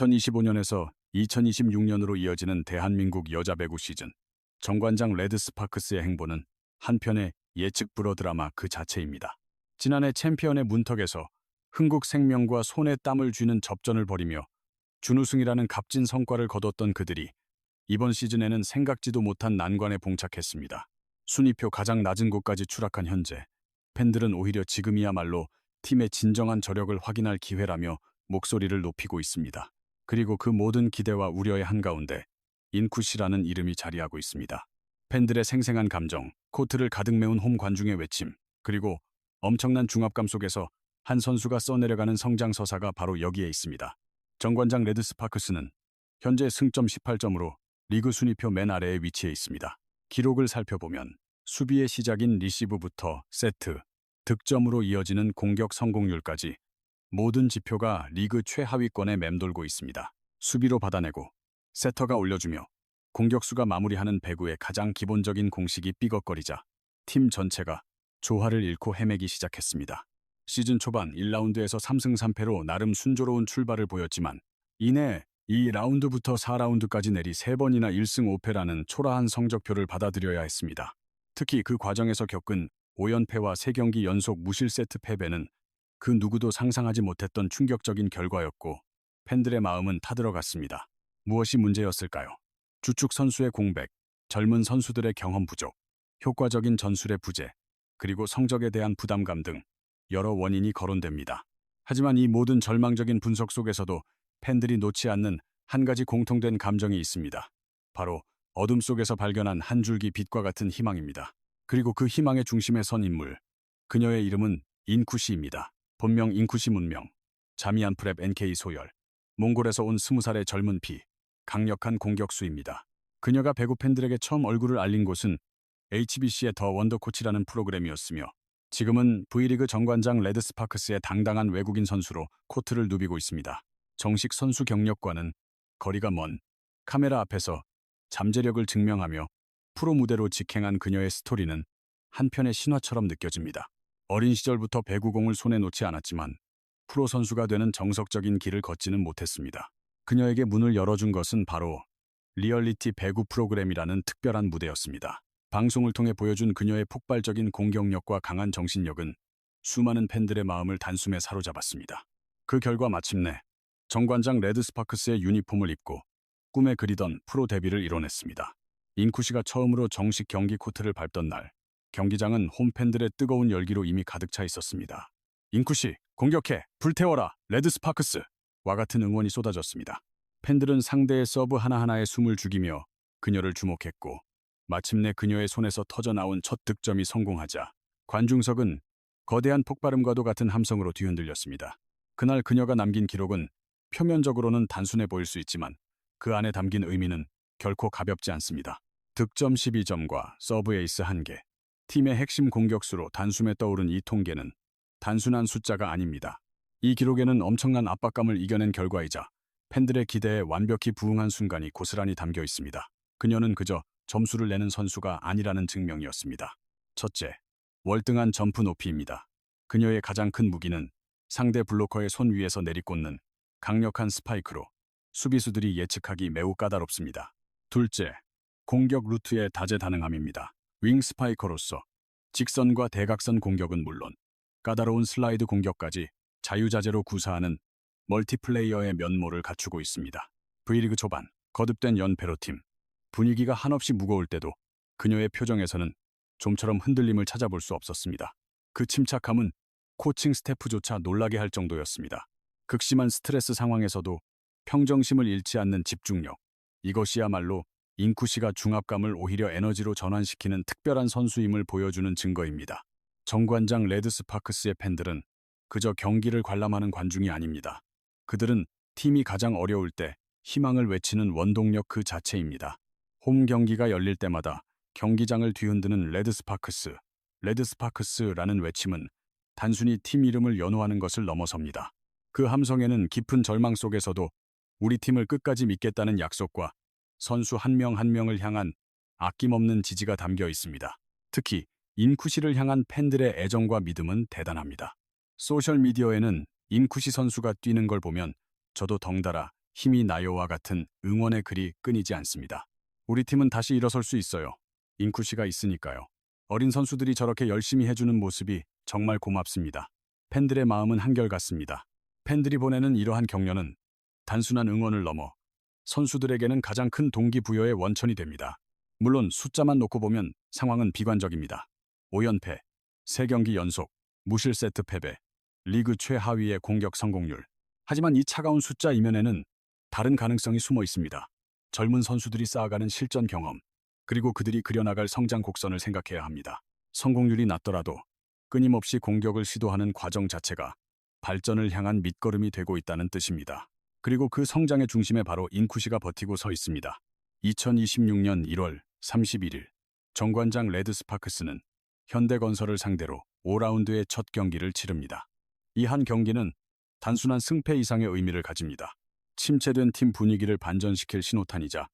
2025년에서 2026년으로 이어지는 대한민국 여자 배구 시즌. 정관장 레드스파크스의 행보는 한편의 예측 불허 드라마 그 자체입니다. 지난해 챔피언의 문턱에서 흥국생명과 손에 땀을 쥐는 접전을 벌이며 준우승이라는 값진 성과를 거뒀던 그들이 이번 시즌에는 생각지도 못한 난관에 봉착했습니다. 순위표 가장 낮은 곳까지 추락한 현재, 팬들은 오히려 지금이야말로 팀의 진정한 저력을 확인할 기회라며 목소리를 높이고 있습니다. 그리고 그 모든 기대와 우려의 한가운데 인쿠시라는 이름이 자리하고 있습니다. 팬들의 생생한 감정, 코트를 가득 메운 홈 관중의 외침, 그리고 엄청난 중압감 속에서 한 선수가 써내려가는 성장서사가 바로 여기에 있습니다. 정관장 레드스파크스는 현재 승점 18점으로 리그 순위표 맨 아래에 위치해 있습니다. 기록을 살펴보면 수비의 시작인 리시브부터 세트, 득점으로 이어지는 공격 성공률까지 모든 지표가 리그 최하위권에 맴돌고 있습니다. 수비로 받아내고 세터가 올려주며 공격수가 마무리하는 배구의 가장 기본적인 공식이 삐걱거리자 팀 전체가 조화를 잃고 헤매기 시작했습니다. 시즌 초반 1라운드에서 3승 3패로 나름 순조로운 출발을 보였지만 이내 2라운드부터 4라운드까지 내리 3번이나 1승 5패라는 초라한 성적표를 받아들여야 했습니다. 특히 그 과정에서 겪은 5연패와 3경기 연속 무실세트 패배는 그 누구도 상상하지 못했던 충격적인 결과였고 팬들의 마음은 타들어갔습니다. 무엇이 문제였을까요? 주축 선수의 공백, 젊은 선수들의 경험 부족, 효과적인 전술의 부재, 그리고 성적에 대한 부담감 등 여러 원인이 거론됩니다. 하지만 이 모든 절망적인 분석 속에서도 팬들이 놓지 않는 한 가지 공통된 감정이 있습니다. 바로 어둠 속에서 발견한 한 줄기 빛과 같은 희망입니다. 그리고 그 희망의 중심에 선 인물, 그녀의 이름은 인쿠시입니다. 본명 인쿠시 문명, 자미안 프랩 NK 소열, 몽골에서 온 20살의 젊은 피, 강력한 공격수입니다. 그녀가 배구 팬들에게 처음 얼굴을 알린 곳은 HBC의 더 원더코치라는 프로그램이었으며 지금은 V리그 정관장 레드스파크스의 당당한 외국인 선수로 코트를 누비고 있습니다. 정식 선수 경력과는 거리가 먼 카메라 앞에서 잠재력을 증명하며 프로 무대로 직행한 그녀의 스토리는 한편의 신화처럼 느껴집니다. 어린 시절부터 배구공을 손에 놓지 않았지만 프로 선수가 되는 정석적인 길을 걷지는 못했습니다. 그녀에게 문을 열어준 것은 바로 리얼리티 배구 프로그램이라는 특별한 무대였습니다. 방송을 통해 보여준 그녀의 폭발적인 공격력과 강한 정신력은 수많은 팬들의 마음을 단숨에 사로잡았습니다. 그 결과 마침내 정관장 레드스파크스의 유니폼을 입고 꿈에 그리던 프로 데뷔를 이뤄냈습니다. 인쿠시가 처음으로 정식 경기 코트를 밟던 날, 경기장은 홈팬들의 뜨거운 열기로 이미 가득 차 있었습니다. 인쿠시, 공격해! 불태워라! 레드스파크스! 와 같은 응원이 쏟아졌습니다. 팬들은 상대의 서브 하나하나에 숨을 죽이며 그녀를 주목했고 마침내 그녀의 손에서 터져나온 첫 득점이 성공하자 관중석은 거대한 폭발음과도 같은 함성으로 뒤흔들렸습니다. 그날 그녀가 남긴 기록은 표면적으로는 단순해 보일 수 있지만 그 안에 담긴 의미는 결코 가볍지 않습니다. 득점 12점과 서브 에이스 1개, 팀의 핵심 공격수로 단숨에 떠오른 이 통계는 단순한 숫자가 아닙니다. 이 기록에는 엄청난 압박감을 이겨낸 결과이자 팬들의 기대에 완벽히 부응한 순간이 고스란히 담겨 있습니다. 그녀는 그저 점수를 내는 선수가 아니라는 증명이었습니다. 첫째, 월등한 점프 높이입니다. 그녀의 가장 큰 무기는 상대 블로커의 손 위에서 내리꽂는 강력한 스파이크로 수비수들이 예측하기 매우 까다롭습니다. 둘째, 공격 루트의 다재다능함입니다. 윙 스파이커로서 직선과 대각선 공격은 물론 까다로운 슬라이드 공격까지 자유자재로 구사하는 멀티플레이어의 면모를 갖추고 있습니다. V리그 초반 거듭된 연패로 팀 분위기가 한없이 무거울 때도 그녀의 표정에서는 좀처럼 흔들림을 찾아볼 수 없었습니다. 그 침착함은 코칭 스태프조차 놀라게 할 정도였습니다. 극심한 스트레스 상황에서도 평정심을 잃지 않는 집중력, 이것이야말로 인쿠시가 중압감을 오히려 에너지로 전환시키는 특별한 선수임을 보여주는 증거입니다. 정관장 레드스파크스의 팬들은 그저 경기를 관람하는 관중이 아닙니다. 그들은 팀이 가장 어려울 때 희망을 외치는 원동력 그 자체입니다. 홈 경기가 열릴 때마다 경기장을 뒤흔드는 레드스파크스라는 외침은 단순히 팀 이름을 연호하는 것을 넘어섭니다. 그 함성에는 깊은 절망 속에서도 우리 팀을 끝까지 믿겠다는 약속과 선수 한 명 한 명을 향한 아낌없는 지지가 담겨 있습니다. 특히 인쿠시를 향한 팬들의 애정과 믿음은 대단합니다. 소셜미디어에는 인쿠시 선수가 뛰는 걸 보면 저도 덩달아 힘이 나요와 같은 응원의 글이 끊이지 않습니다. 우리 팀은 다시 일어설 수 있어요. 인쿠 씨가 있으니까요. 어린 선수들이 저렇게 열심히 해주는 모습이 정말 고맙습니다. 팬들의 마음은 한결같습니다. 팬들이 보내는 이러한 격려는 단순한 응원을 넘어 선수들에게는 가장 큰 동기부여의 원천이 됩니다. 물론 숫자만 놓고 보면 상황은 비관적입니다. 5연패, 3경기 연속, 무실 세트 패배, 리그 최하위의 공격 성공률. 하지만 이 차가운 숫자 이면에는 다른 가능성이 숨어 있습니다. 젊은 선수들이 쌓아가는 실전 경험, 그리고 그들이 그려나갈 성장 곡선을 생각해야 합니다. 성공률이 낮더라도 끊임없이 공격을 시도하는 과정 자체가 발전을 향한 밑거름이 되고 있다는 뜻입니다. 그리고 그 성장의 중심에 바로 인쿠 씨가 버티고 서 있습니다. 2026년 1월 31일 정관장 레드스파크스는 현대건설을 상대로 5라운드의 첫 경기를 치릅니다. 이 한 경기는 단순한 승패 이상의 의미를 가집니다. 침체된 팀 분위기를 반전시킬 신호탄이자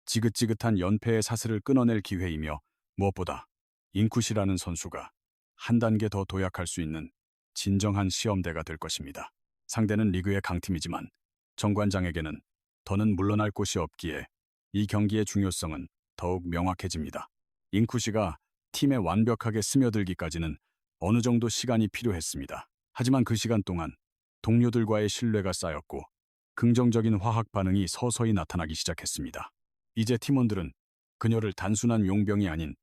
지긋지긋한 연패의 사슬을 끊어낼 기회이며 무엇보다 인쿠 씨라는 선수가 한 단계 더 도약할 수 있는 진정한 시험대가 될 것입니다. 상대는 리그의 강팀이지만 정관장에게는 더는 물러날 곳이 없기에 이 경기의 중요성은 더욱 명확해집니다. 인쿠 씨가 팀에 완벽하게 스며들기까지는 어느 정도 시간이 필요했습니다. 하지만 그 시간 동안 동료들과의 신뢰가 쌓였고 긍정적인 화학 반응이 서서히 나타나기 시작했습니다. 이제 팀원들은 그녀를 단순한 용병이 아닌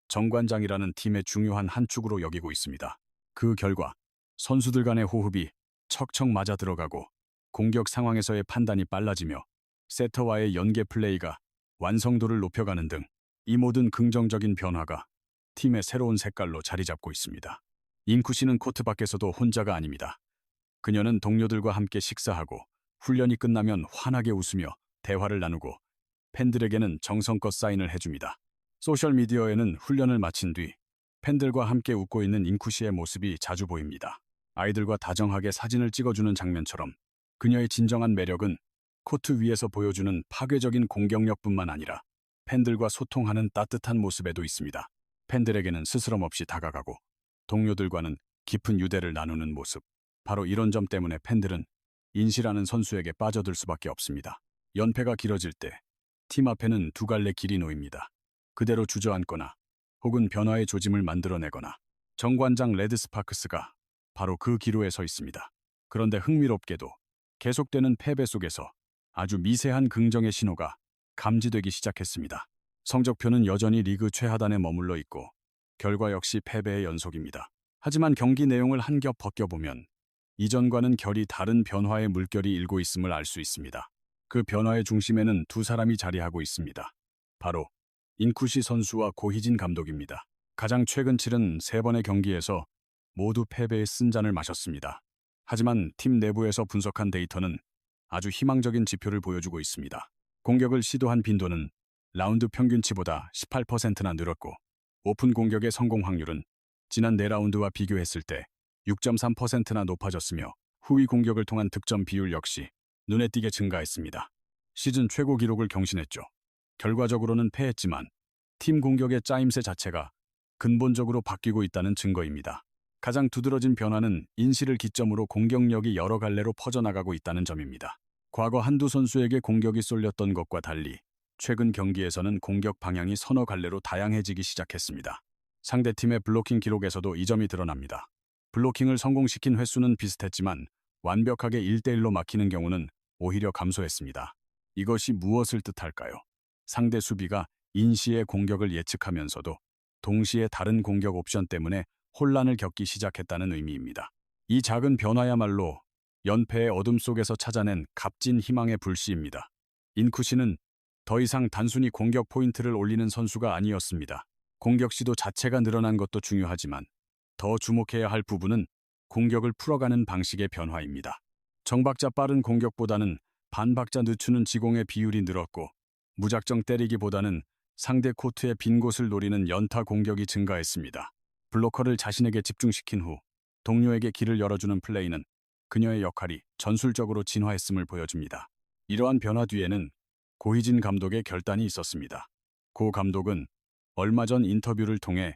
정관장이라는 팀의 중요한 한 축으로 여기고 있습니다. 그 결과 선수들 간의 호흡이 척척 맞아 들어가고 공격 상황에서의 판단이 빨라지며 세터와의 연계 플레이가 완성도를 높여가는 등 이 모든 긍정적인 변화가 팀의 새로운 색깔로 자리 잡고 있습니다. 인쿠 씨는 코트 밖에서도 혼자가 아닙니다. 그녀는 동료들과 함께 식사하고 훈련이 끝나면 환하게 웃으며 대화를 나누고 팬들에게는 정성껏 사인을 해줍니다. 소셜미디어에는 훈련을 마친 뒤 팬들과 함께 웃고 있는 인쿠 씨의 모습이 자주 보입니다. 아이들과 다정하게 사진을 찍어주는 장면처럼 그녀의 진정한 매력은 코트 위에서 보여주는 파괴적인 공격력뿐만 아니라 팬들과 소통하는 따뜻한 모습에도 있습니다. 팬들에게는 스스럼 없이 다가가고 동료들과는 깊은 유대를 나누는 모습. 바로 이런 점 때문에 팬들은 인시라는 선수에게 빠져들 수밖에 없습니다. 연패가 길어질 때 팀 앞에는 두 갈래 길이 놓입니다. 그대로 주저앉거나 혹은 변화의 조짐을 만들어내거나 정관장 레드스파크스가 바로 그 기로에 서 있습니다. 그런데 흥미롭게도 계속되는 패배 속에서 아주 미세한 긍정의 신호가 감지되기 시작했습니다. 성적표는 여전히 리그 최하단에 머물러 있고 결과 역시 패배의 연속입니다. 하지만 경기 내용을 한 겹 벗겨보면 이전과는 결이 다른 변화의 물결이 일고 있음을 알 수 있습니다. 그 변화의 중심에는 두 사람이 자리하고 있습니다. 바로 인쿠시 선수와 고희진 감독입니다. 가장 최근 치른 3번의 경기에서 모두 패배의 쓴잔을 마셨습니다. 하지만 팀 내부에서 분석한 데이터는 아주 희망적인 지표를 보여주고 있습니다. 공격을 시도한 빈도는 라운드 평균치보다 18%나 늘었고 오픈 공격의 성공 확률은 지난 4라운드와 비교했을 때 6.3%나 높아졌으며 후위 공격을 통한 득점 비율 역시 눈에 띄게 증가했습니다. 시즌 최고 기록을 경신했죠. 결과적으로는 패했지만 팀 공격의 짜임새 자체가 근본적으로 바뀌고 있다는 증거입니다. 가장 두드러진 변화는 인시를 기점으로 공격력이 여러 갈래로 퍼져나가고 있다는 점입니다. 과거 한두 선수에게 공격이 쏠렸던 것과 달리 최근 경기에서는 공격 방향이 서너 갈래로 다양해지기 시작했습니다. 상대팀의 블로킹 기록에서도 이 점이 드러납니다. 블로킹을 성공시킨 횟수는 비슷했지만 완벽하게 1대1로 막히는 경우는 오히려 감소했습니다. 이것이 무엇을 뜻할까요? 상대 수비가 인시의 공격을 예측하면서도 동시에 다른 공격 옵션 때문에 혼란을 겪기 시작했다는 의미입니다. 이 작은 변화야말로 연패의 어둠 속에서 찾아낸 값진 희망의 불씨입니다. 인쿠 씨는 더 이상 단순히 공격 포인트를 올리는 선수가 아니었습니다. 공격 시도 자체가 늘어난 것도 중요하지만 더 주목해야 할 부분은 공격을 풀어가는 방식의 변화입니다. 정박자 빠른 공격보다는 반박자 늦추는 지공의 비율이 늘었고 무작정 때리기보다는 상대 코트의 빈 곳을 노리는 연타 공격이 증가했습니다. 블로커를 자신에게 집중시킨 후 동료에게 길을 열어주는 플레이는 그녀의 역할이 전술적으로 진화했음을 보여줍니다. 이러한 변화 뒤에는 고희진 감독의 결단이 있었습니다. 고 감독은 얼마 전 인터뷰를 통해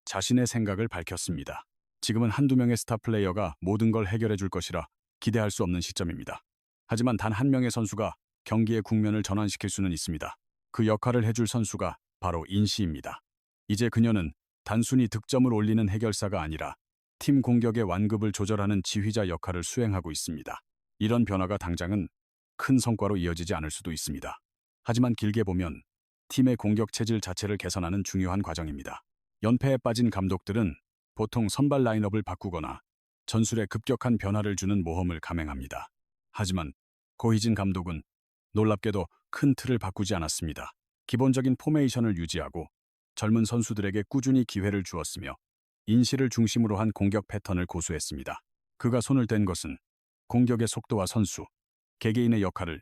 자신의 생각을 밝혔습니다. 지금은 한두 명의 스타 플레이어가 모든 걸 해결해 줄 것이라 기대할 수 없는 시점입니다. 하지만 단 한 명의 선수가 경기의 국면을 전환시킬 수는 있습니다. 그 역할을 해줄 선수가 바로 인시입니다. 이제 그녀는 단순히 득점을 올리는 해결사가 아니라 팀 공격의 완급을 조절하는 지휘자 역할을 수행하고 있습니다. 이런 변화가 당장은 큰 성과로 이어지지 않을 수도 있습니다. 하지만 길게 보면 팀의 공격 체질 자체를 개선하는 중요한 과정입니다. 연패에 빠진 감독들은 보통 선발 라인업을 바꾸거나 전술에 급격한 변화를 주는 모험을 감행합니다. 하지만 고희진 감독은 놀랍게도 큰 틀을 바꾸지 않았습니다. 기본적인 포메이션을 유지하고 젊은 선수들에게 꾸준히 기회를 주었으며 인시를 중심으로 한 공격 패턴을 고수했습니다. 그가 손을 댄 것은 공격의 속도와 선수, 개개인의 역할을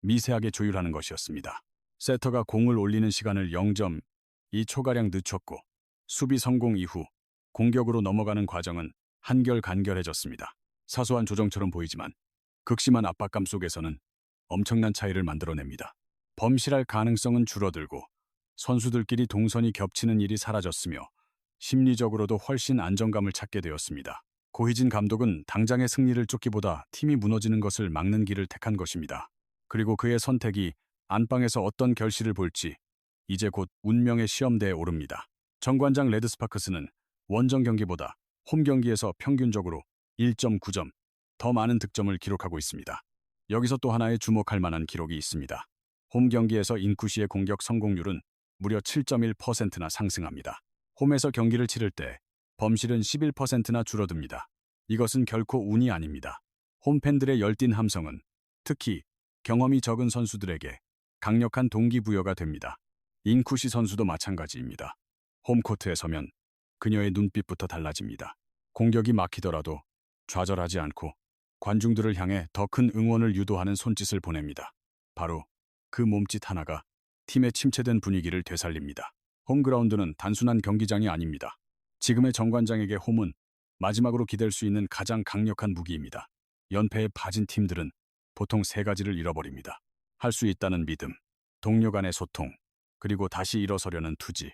미세하게 조율하는 것이었습니다. 세터가 공을 올리는 시간을 0.2초가량 늦췄고 수비 성공 이후 공격으로 넘어가는 과정은 한결간결해졌습니다. 사소한 조정처럼 보이지만 극심한 압박감 속에서는 엄청난 차이를 만들어냅니다. 범실할 가능성은 줄어들고 선수들끼리 동선이 겹치는 일이 사라졌으며 심리적으로도 훨씬 안정감을 찾게 되었습니다. 고희진 감독은 당장의 승리를 쫓기보다 팀이 무너지는 것을 막는 길을 택한 것입니다. 그리고 그의 선택이 안방에서 어떤 결실을 볼지 이제 곧 운명의 시험대에 오릅니다. 정관장 레드스파크스는 원정 경기보다 홈 경기에서 평균적으로 1.9점 더 많은 득점을 기록하고 있습니다. 여기서 또 하나의 주목할 만한 기록이 있습니다. 홈 경기에서 인쿠시의 공격 성공률은 무려 7.1%나 상승합니다. 홈에서 경기를 치를 때 범실은 11%나 줄어듭니다. 이것은 결코 운이 아닙니다. 홈팬들의 열띤 함성은 특히 경험이 적은 선수들에게 강력한 동기부여가 됩니다. 인쿠시 선수도 마찬가지입니다. 홈코트에 서면 그녀의 눈빛부터 달라집니다. 공격이 막히더라도 좌절하지 않고 관중들을 향해 더 큰 응원을 유도하는 손짓을 보냅니다. 바로 그 몸짓 하나가 팀의 침체된 분위기를 되살립니다. 홈그라운드는 단순한 경기장이 아닙니다. 지금의 정관장에게 홈은 마지막으로 기댈 수 있는 가장 강력한 무기입니다. 연패에 빠진 팀들은 보통 세 가지를 잃어버립니다. 할 수 있다는 믿음, 동료 간의 소통, 그리고 다시 일어서려는 투지.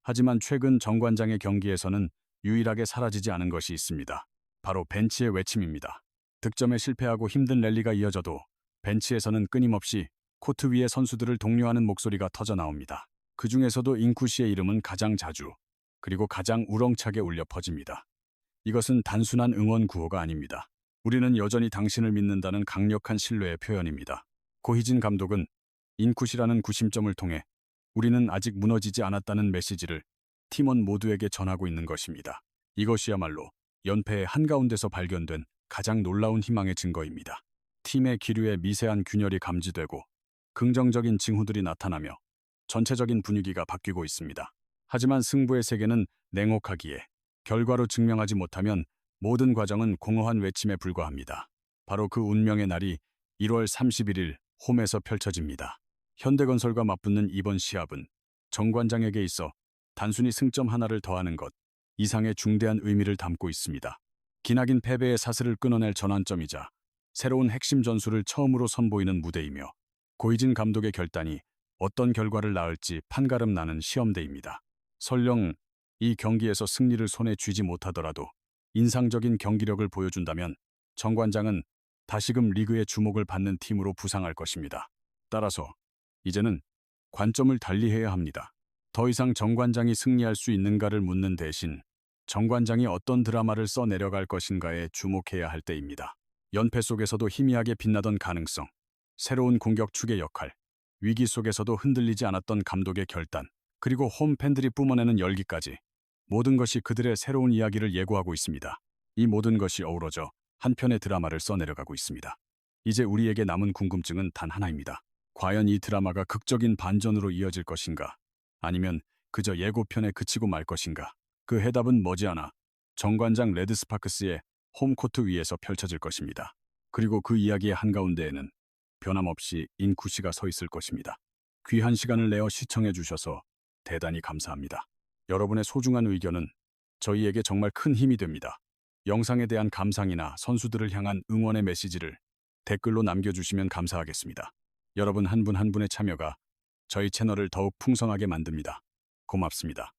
하지만 최근 정관장의 경기에서는 유일하게 사라지지 않은 것이 있습니다. 바로 벤치의 외침입니다. 득점에 실패하고 힘든 랠리가 이어져도 벤치에서는 끊임없이 코트 위의 선수들을 독려하는 목소리가 터져나옵니다. 그 중에서도 인쿠시의 이름은 가장 자주, 그리고 가장 우렁차게 울려 퍼집니다. 이것은 단순한 응원 구호가 아닙니다. 우리는 여전히 당신을 믿는다는 강력한 신뢰의 표현입니다. 고희진 감독은 인쿠시라는 구심점을 통해 우리는 아직 무너지지 않았다는 메시지를 팀원 모두에게 전하고 있는 것입니다. 이것이야말로 연패의 한가운데서 발견된 가장 놀라운 희망의 증거입니다. 팀의 기류에 미세한 균열이 감지되고 긍정적인 징후들이 나타나며 전체적인 분위기가 바뀌고 있습니다. 하지만 승부의 세계는 냉혹하기에 결과로 증명하지 못하면 모든 과정은 공허한 외침에 불과합니다. 바로 그 운명의 날이 1월 31일 홈에서 펼쳐집니다. 현대건설과 맞붙는 이번 시합은 정관장에게 있어 단순히 승점 하나를 더하는 것 이상의 중대한 의미를 담고 있습니다. 기나긴 패배의 사슬을 끊어낼 전환점이자 새로운 핵심 전술을 처음으로 선보이는 무대이며 고희진 감독의 결단이 어떤 결과를 낳을지 판가름 나는 시험대입니다. 설령 이 경기에서 승리를 손에 쥐지 못하더라도 인상적인 경기력을 보여준다면 정관장은 다시금 리그의 주목을 받는 팀으로 부상할 것입니다. 따라서 이제는 관점을 달리해야 합니다. 더 이상 정관장이 승리할 수 있는가를 묻는 대신 정관장이 어떤 드라마를 써내려갈 것인가에 주목해야 할 때입니다. 연패 속에서도 희미하게 빛나던 가능성, 새로운 공격축의 역할, 위기 속에서도 흔들리지 않았던 감독의 결단, 그리고 홈 팬들이 뿜어내는 열기까지 모든 것이 그들의 새로운 이야기를 예고하고 있습니다. 이 모든 것이 어우러져 한 편의 드라마를 써내려가고 있습니다. 이제 우리에게 남은 궁금증은 단 하나입니다. 과연 이 드라마가 극적인 반전으로 이어질 것인가? 아니면 그저 예고편에 그치고 말 것인가? 그 해답은 머지않아 정관장 레드스파크스의 홈코트 위에서 펼쳐질 것입니다. 그리고 그 이야기의 한가운데에는 변함없이 인쿠시가 서 있을 것입니다. 귀한 시간을 내어 시청해 주셔서 대단히 감사합니다. 여러분의 소중한 의견은 저희에게 정말 큰 힘이 됩니다. 영상에 대한 감상이나 선수들을 향한 응원의 메시지를 댓글로 남겨주시면 감사하겠습니다. 여러분 한 분 한 분의 참여가 저희 채널을 더욱 풍성하게 만듭니다. 고맙습니다.